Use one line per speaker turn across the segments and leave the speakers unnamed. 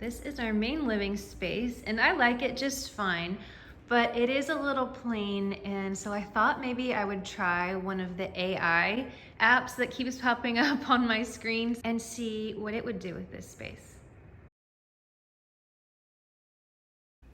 This is our main living space and I like it just fine, but it is a little plain, and so I thought maybe I would try one of the AI apps that keeps popping up on my screens and see what it would do with this space.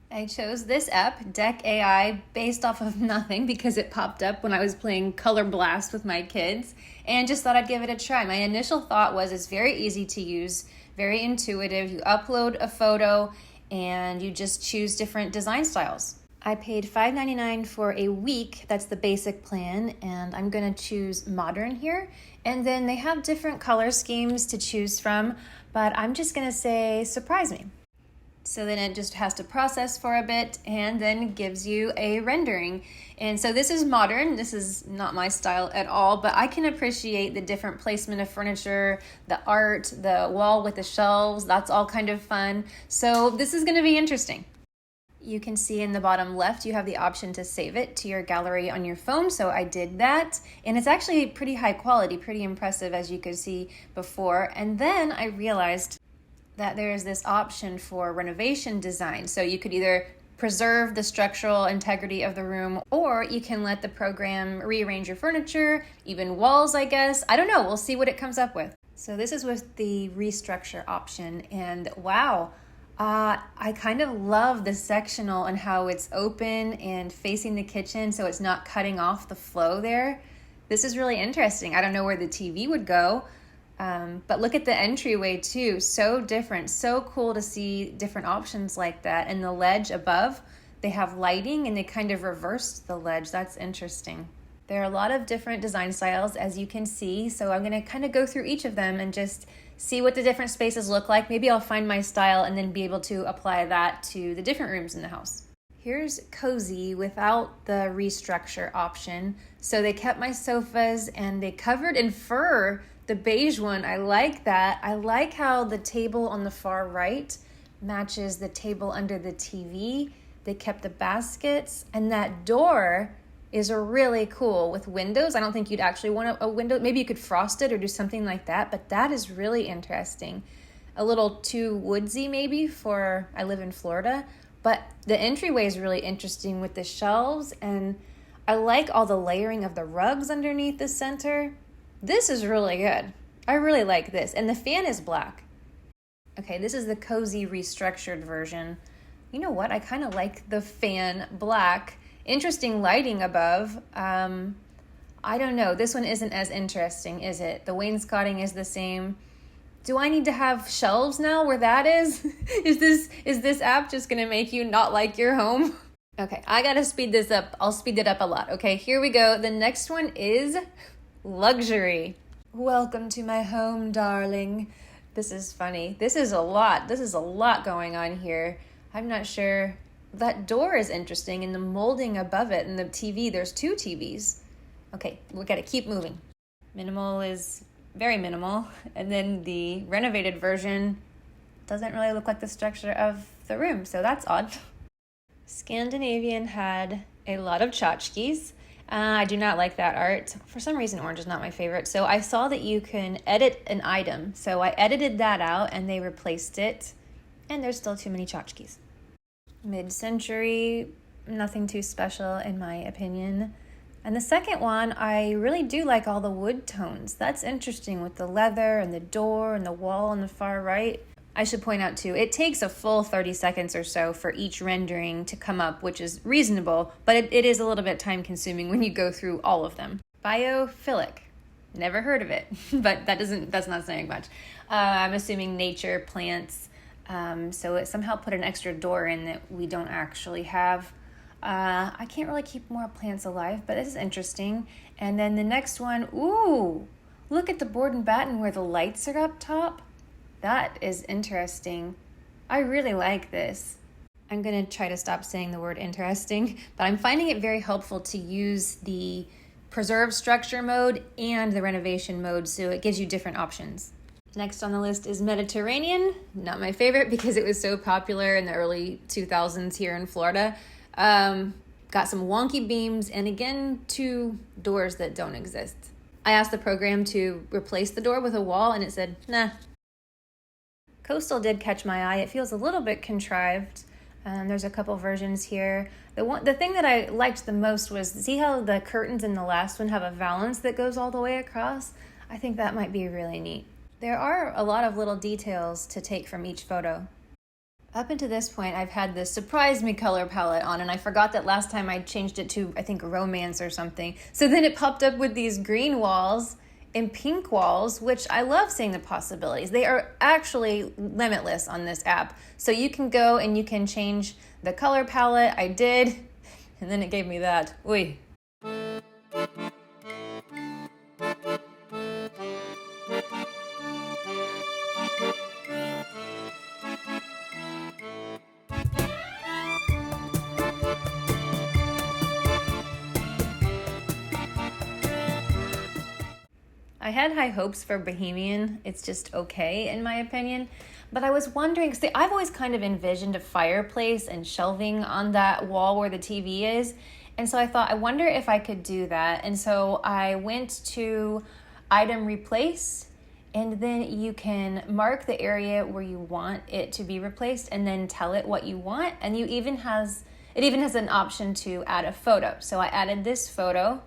I chose this app, Deck AI, based off of nothing because it popped up when I was playing Color Blast with my kids and just thought I'd give it a try. My initial thought was it's very easy to use, very intuitive. You upload a photo and you just choose different design styles. I paid $5.99 for a week. That's the basic plan, and I'm gonna choose modern here. And then they have different color schemes to choose from, but I'm just gonna say surprise me. So then it just has to process for a bit and then gives you a rendering. And so this is modern. This is not my style at all, but I can appreciate the different placement of furniture, the art, the wall with the shelves. That's all kind of fun. So this is going to be interesting. You can see in the bottom left, you have the option to save it to your gallery on your phone. So I did that. And it's actually pretty high quality, pretty impressive as you could see before. And then I realized that there is this option for renovation design. So you could either preserve the structural integrity of the room, or you can let the program rearrange your furniture, even walls, I guess. I don't know, we'll see what it comes up with. So this is with the restructure option, and wow, I kind of love the sectional and how it's open and facing the kitchen so it's not cutting off the flow there. This is really interesting. I don't know where the TV would go. But look at the entryway too, so different, so cool to see different options like that. And the ledge above, they have lighting and they kind of reversed the ledge. That's interesting. There are a lot of different design styles, as you can see, so I'm gonna kind of go through each of them and just see what the different spaces look like. Maybe I'll find my style and then be able to apply that to the different rooms in the house. Here's cozy without the restructure option. So they kept my sofas and they covered in fur. The beige one, I like that. I like how the table on the far right matches the table under the TV. They kept the baskets, and that door is really cool with windows. I don't think you'd actually want a window. Maybe you could frost it or do something like that, but that is really interesting. A little too woodsy maybe for, I live in Florida, but the entryway is really interesting with the shelves, and I like all the layering of the rugs underneath the center. This is really good. I really like this. And the fan is black. Okay, this is the cozy restructured version. You know what? I kind of like the fan black. Interesting lighting above. I don't know. This one isn't as interesting, is it? The wainscoting is the same. Do I need to have shelves now where that is? Is this app just going to make you not like your home? Okay, I got to speed this up. I'll speed it up a lot. Okay, here we go. The next one is luxury. Welcome to my home, darling. This is funny. This is a lot. This is a lot going on here. I'm not sure. That door is interesting, and the molding above it, and the TV, there's two TVs. Okay, we gotta keep moving. Minimal is very minimal, and then the renovated version doesn't really look like the structure of the room, so that's odd. Scandinavian had a lot of tchotchkes. I do not like that art. For some reason, orange is not my favorite. So I saw that you can edit an item. So I edited that out and they replaced it. And there's still too many tchotchkes. Mid-century, nothing too special in my opinion. And the second one, I really do like all the wood tones. That's interesting with the leather and the door and the wall on the far right. I should point out too, it takes a full 30 seconds or so for each rendering to come up, which is reasonable, but it is a little bit time consuming when you go through all of them. Biophilic, never heard of it, but that's not saying much. I'm assuming nature, plants, so it somehow put an extra door in that we don't actually have. I can't really keep more plants alive, but this is interesting. And then the next one, ooh, look at the board and batten where the lights are up top. That is interesting. I really like this. I'm going to try to stop saying the word interesting, but I'm finding it very helpful to use the preserve structure mode and the renovation mode, so it gives you different options. Next on the list is Mediterranean. Not my favorite because it was so popular in the early 2000s here in Florida. Got some wonky beams and again, two doors that don't exist. I asked the program to replace the door with a wall and it said, nah. Coastal did catch my eye. It feels a little bit contrived. There's a couple versions here. The thing that I liked the most was, see how the curtains in the last one have a valance that goes all the way across? I think that might be really neat. There are a lot of little details to take from each photo. Up until this point, I've had this Surprise Me color palette on, and I forgot that last time I changed it to, I think, Romance or something. So then it popped up with these green walls and pink walls, which I love seeing the possibilities. They are actually limitless on this app. So you can go and you can change the color palette. I did, and then it gave me that. Oy. I had high hopes for Bohemian. It's just okay, in my opinion. But I was wondering, see, I've always kind of envisioned a fireplace and shelving on that wall where the TV is. And so I thought, I wonder if I could do that. And so I went to Item Replace, and then you can mark the area where you want it to be replaced and then tell it what you want. And it even has an option to add a photo. So I added this photo,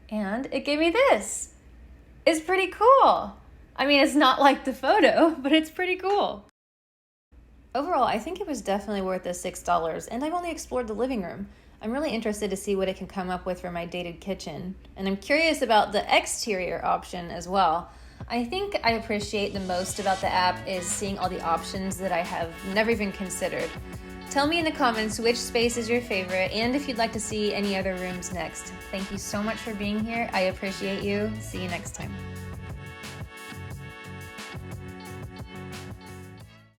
and it gave me this. It's pretty cool. I mean, it's not like the photo, but it's pretty cool. Overall, I think it was definitely worth the $6, and I've only explored the living room. I'm really interested to see what it can come up with for my dated kitchen, and I'm curious about the exterior option as well. I think I appreciate the most about the app is seeing all the options that I have never even considered. Tell me in the comments which space is your favorite and if you'd like to see any other rooms next. Thank you so much for being here. I appreciate you. See you next time.